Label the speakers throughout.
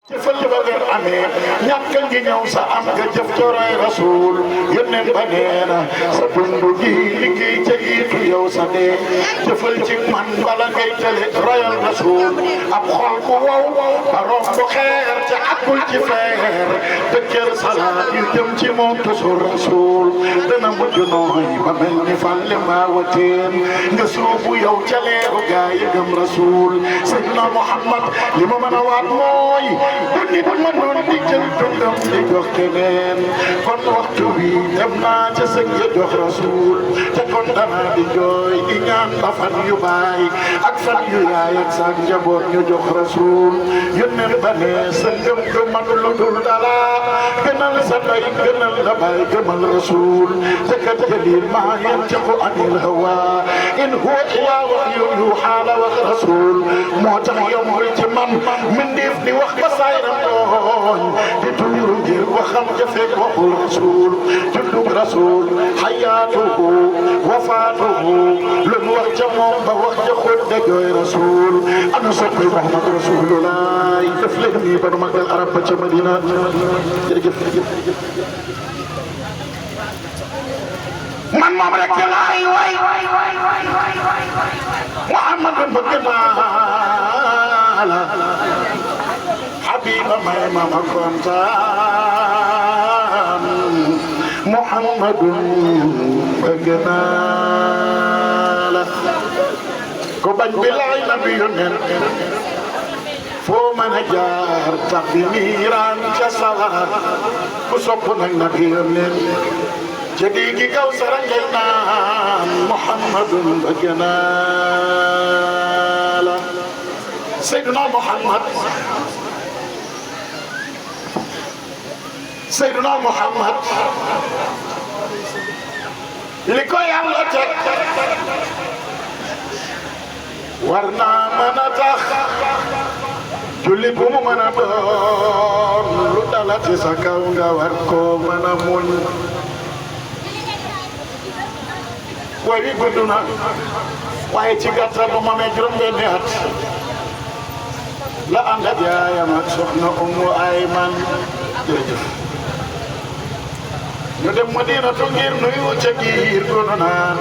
Speaker 1: jëfal ba ngeen amee ñàkk ngi ñëw sa am nga jëf coroy rasul yónneen ba nee na sa dund gi liggéey ca jiitu yow sa dee jëfal ci man bala ngay tële royal rasul ab xol bu wow ba romb xeer ca akul ci feer dëkkër salaat yu jëm ci moom tusul rasul dana mujj nooy ba mel ni fàlle maawateen nga suubu yow ca leeru gaa yi gëm rasul Seydina Muhammad li ma mën a waat mooy bu nit mënoon di jël dundam di jox keneen kon waxtu wi dem naa ca sëñ ya jox rasul te kon danaa di jooy di ñaan ba fan yu baay ak fan yu yaay ak sa njaboot ñu jox rasul yónneen ba ne sa ngëm du man lu dul dara gënal sa doy gënal la baay gëmal rasul te kat jalil maa yantiqu anil hawa in huwa illa wahyu yuuhaa la wax rasul moo tax yombul ci man mindeef di wax ba sayram tooñ di tuuru ngir waxam jafeek waxul rasul juddug rasul xayaatuhu wafaatuhu lu mu wax ca moom ba wax ca xóot da jooy rasul ana soppi Muhammad rasulullah def leen nii ba nu magal arab ba ca Madina jërëjëf man moom rek laay way Muhammad bëgg naa la Habiba may ma ma kontaan Muhammadu bëgg naa la ko bañ bilaay nabi yónneen foo mën a jaar tax bi niiraan ca sawara ku sopp nag nabi yónneen ca diggi kaw sara ngay naan Muhammadu bëgg naa la Seydina Muhammad Seydina Muhammad li ko Yàlla teg war naa mën a tax jullit bu mu mën a doon lu dalati sa kaw nga war koo mën a muñ way wi gudd na waaye ci gàttal bu ma amee juróom-benni at la ànd ak yaayam ak soxna Ummu Ayman jërëjëf ñu dem Madinatu ngir nuyu ca giir gonu naan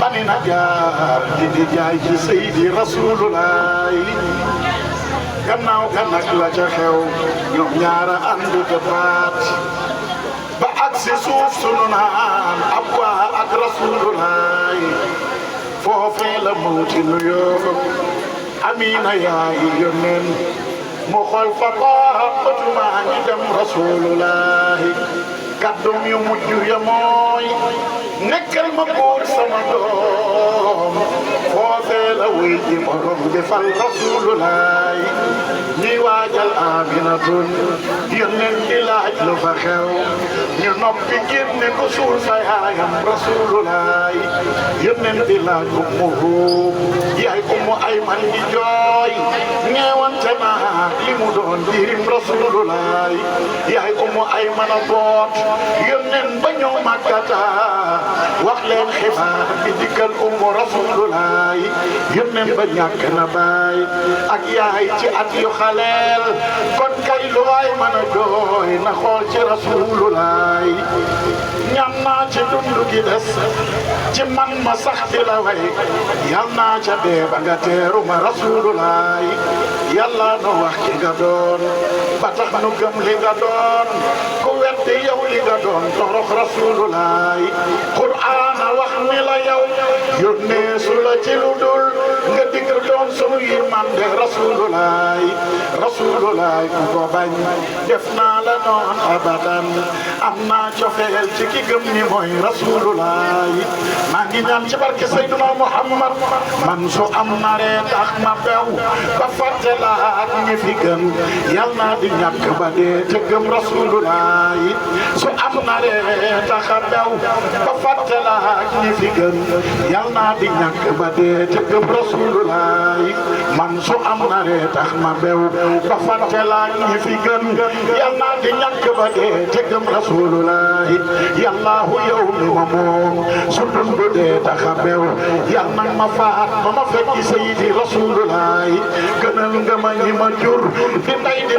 Speaker 1: bani na jaar di jaay ci Seydi Rasulullah gannaaw ga nag la ca xew ñoom ñaara ànd te baat ba ak si suuf sunu naan ab waa ak Rasulullah foofee la mawti nuyoo Amina yaay yónneen mu xool fa baaxatu maa ngi dem Rasulullah kàddum yu mujj ya mooy nekkal ma góor sama doom foofee la wuy ji borom defal Rasulullah ñuy waajal Aminatun yónneen di laaj lu fa xew ñu noppi ngir ne ko suul fa yaayam Rasulullah yónneen di laaj ummuhu yaay Ummu Ayman di jooy ñeewante naa li mu doon dirim Rasulullah yaay Ummu Ayman a boot yónneen ba ñëw Makkata wax leen xibaar bi dikkal Ummu Rasulullah yónneen ba ñàkk na baay ak yaay ci at yu xaleel kon kay lu waay mën a jooy na xool ci Rasulullah ñaan naa ci dund gi des ci man ma sax di la way yal naa ca dee ba nga teeru ma Rasulullah yàlla no wax ki nga doon ba tax nu gëm li nga doon ku weddi yow li nga doon torox Rasulullah Qur'aan wax ni la yow yónnee su la ci lu dul nga digg doon sunu yërmande Rasulullah Rasulullah ku ko bañ def naa la noon abadan am naa cofeel ci ki gëm ni mooy Rasulullah maa ngi ñaan ci barke Seydina Muhammad man su am naree tax ma bew ba fàtte la ak ñi fi gën yal naa di ñàkk ba dee te gëm Rasulullah su am naree tax a bew ba fàtte la ak ñi fi gën yal naa di ñàkk ba dee te gëm Rasulullah man su am naree tax ma bew ba fàtte la ak ñi fi gën yal naa di ñàkk ba dee te gëm Rasulullah yàllaahu yow mi ma moom su dund dee tax a bew yal nag ma faat ba ma fekk Seydi Rasulullah gënal nga ma ñi ma jur di ndey di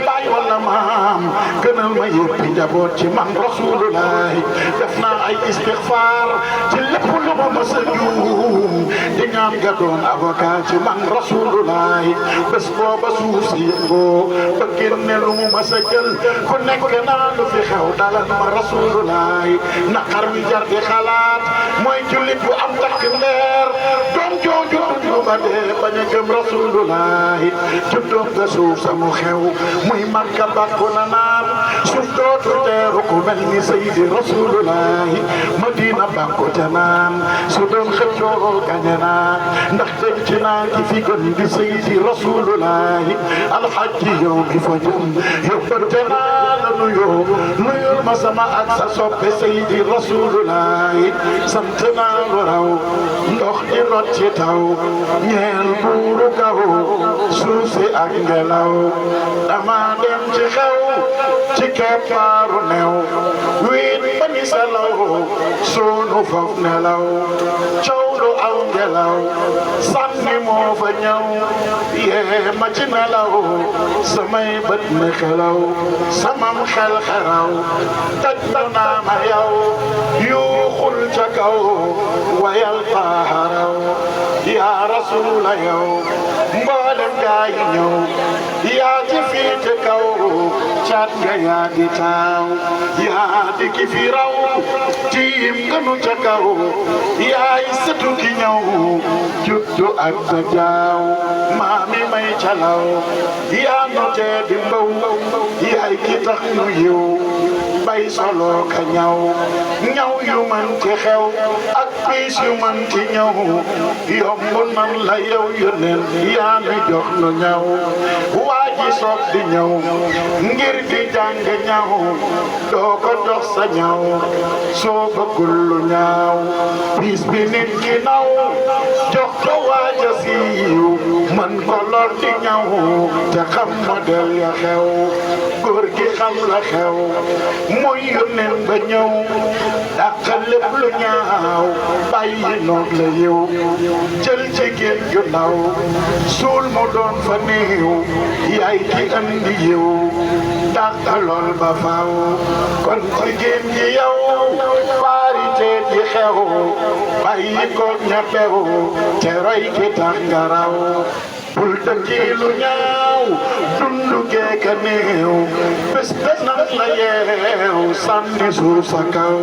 Speaker 1: sama yëpp njaboot ci man rasulullah def naa ay istixfaar ci lépp lu ma mës a juum di ñaan nga doon avocat ci man rasulullah bés booba suuf si yëngoo ba génne lu mu mës a jël ku nekk naa lu fi xew dalal ma rasulullah naqar wi jar di xalaat mooy jullit bu am takk ndeer doom jooju dundu ba dee bañ a gëm rasulullah juddoom nga suuf samu xew muy Makka bàkku na naan suuf dootu teeru ku mel ni Seydi rasulullah Madina bàkku ca naan su doon xëccoo gañe naa ndax denc naa ki fi gën di Seydi rasulullah alxaji yow mi fa jëm yóbbante naa la nuyoo nuyul ma sama ak sa soppe Seydi rasulullah sant naa lu raw ndox di rot ci taw ñeel buuru kaw suuf si ak ngelaw dama dem ci xew ci keppaaru new wiit ba ni selaw sunu fof nelaw caw lu aw ngelaw sànni moo fa ñëw yee ma ci nelaw samay bët mi xelaw samam xel xeraw taj naa ma yow yuuxul ca kaw wayal taaraw yaa rasuula yow mboolem gaa yi ñëw yaa ci fiite kaw caat nga yaa di taaw yaa di ki fi raw tiim gënu ca kaw yaay sëtu ki ñëw juddu ak sa jaaw maami may calaw yaa nu tee di mbaw yaay ki tax nu yiw bay solo ka ñaw ñaw yu manti xew ak piis yu manti ñëw yomb nan la yow yónneen yaa nu jox nu ñaw waa ji soog di ñëw ngir di jàng ñaw doo ko dox sa ñaw soo bëggul lu ñaaw piis bi nit ki naw jox ko waaja siiw man ko lor di ñaw te xam modèle ya xew góor gi xam la xew mooy yónneen ba ñëw dàq lépp lu ñaaw bàyyi noog la yiw jël jigéen ju ndaw suul mu doon fa néew yaay ki andi yiw dàq lool ba faaw kon jigéen ji yow parité ji xew bàyyi koog ña bew te roy ki tax nga raw bul dëkki lu ñaaw dundu geeka néew bés nan la yeew sànni suuf sa kaw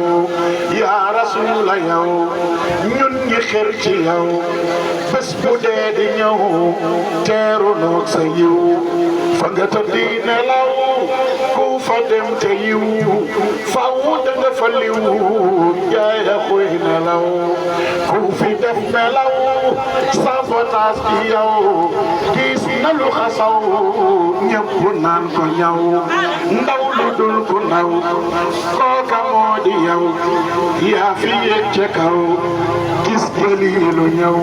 Speaker 1: yaa rasuula yow ñun ñi xër ci yow bés bu dee di ñëw teeru noog sa yiw fa nga tëddi nelaw ku fa dem te yiw faw da nga fa liw jaaya xuy nelaw ku fi def melaw sabotage ci yow gis na lu xasaw ñëpp naan ko ñaw ndaw lu dul ku ndaw kooka moo di yow yaa fi yéeg ca kaw gis jëlilu ñëw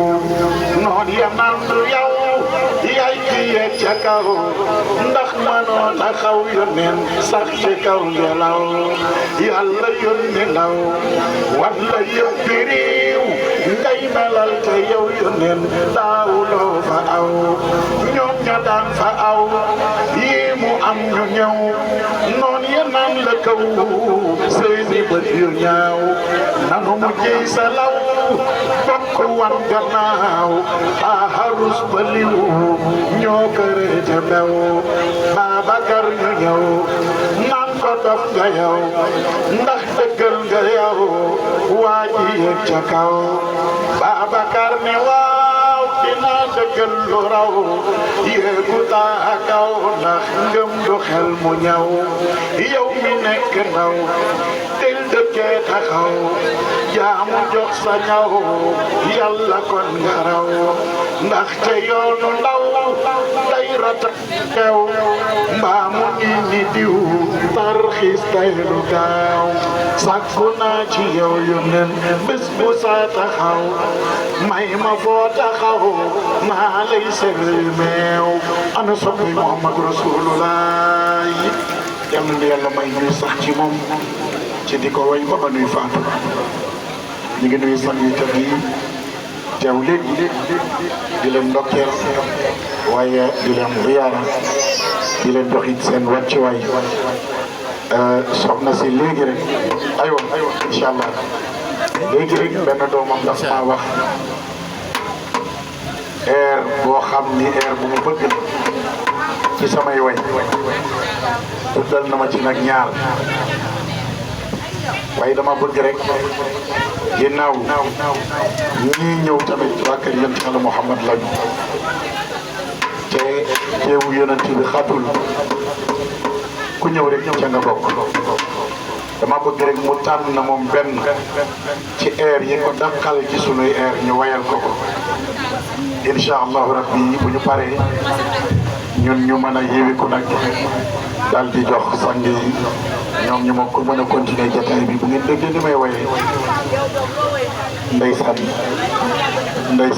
Speaker 1: noon ya naan du yow yaay ki yéeg ca kaw ndax mënoon a xaw yónneen sax ci kaw ngelaw yàlla yónni ndaw walla yëpp réew ngay melal te yow yónneen daawuloo fa aw ñoom ña daan fa aw yii mu am ñu ñëw noon ya naan la kaw seeni bët yu ñaaw nanu mu jëy sa law bokk wan gannaaw aharus ba liw ñoo këree te mbew Babacar ñu ñëw naan ko dof nga yow ndax dëggal nga yow waa ji yëg ca kaw Babacar ne waaw dinaa dëggal lu raw yéegu taa kaw ndax ngëm du xel mu ñaw yow mi nekk ndaw del dëkkee taxaw jaamu jox sa ñaw yàlla kon nga raw ndax te yoonu ndaw day rata teew mbaa mu ni diw tarxiis tay lu gaaw sàkku naa ci yow yónneen bés bu saa taxaw may ma foo taxaw maa lay segal meew ana soppi Muhammad Rasulullah yal na yàlla may ñuy sax ci moom ci di ko way ba nuy faatu ñu ngi nuyu sang yu tëdd yi teew léegi di leen ndokkeel waaye di leen ziyaara di leen jox it seen wàccuwaay soxna si léegi rek aywa incha allah léegi rek benn doomam daf maa wax air boo xam ni air bu mu bëgg ci samay way tuddal na ma ci nag ñaar waaye dama bëgg rek ginnaaw ñii ñëw tamit waa kër yonent Yàlla Muhammad lañu te teewu yonent bi xatul ku ñëw rek ca nga bokk dama bëgg rek mu tànn na moom benn ci air yi ko dàqal ci sunuy air ñu wayal ko ko incha allahu rabbi bu ñu paree ñun ñu mën a yéwiku nag daal di jox sang yi ñoom ñu ma ko mën a continuer jataay bi bu ngeen déggee ni may wayee ndeysaan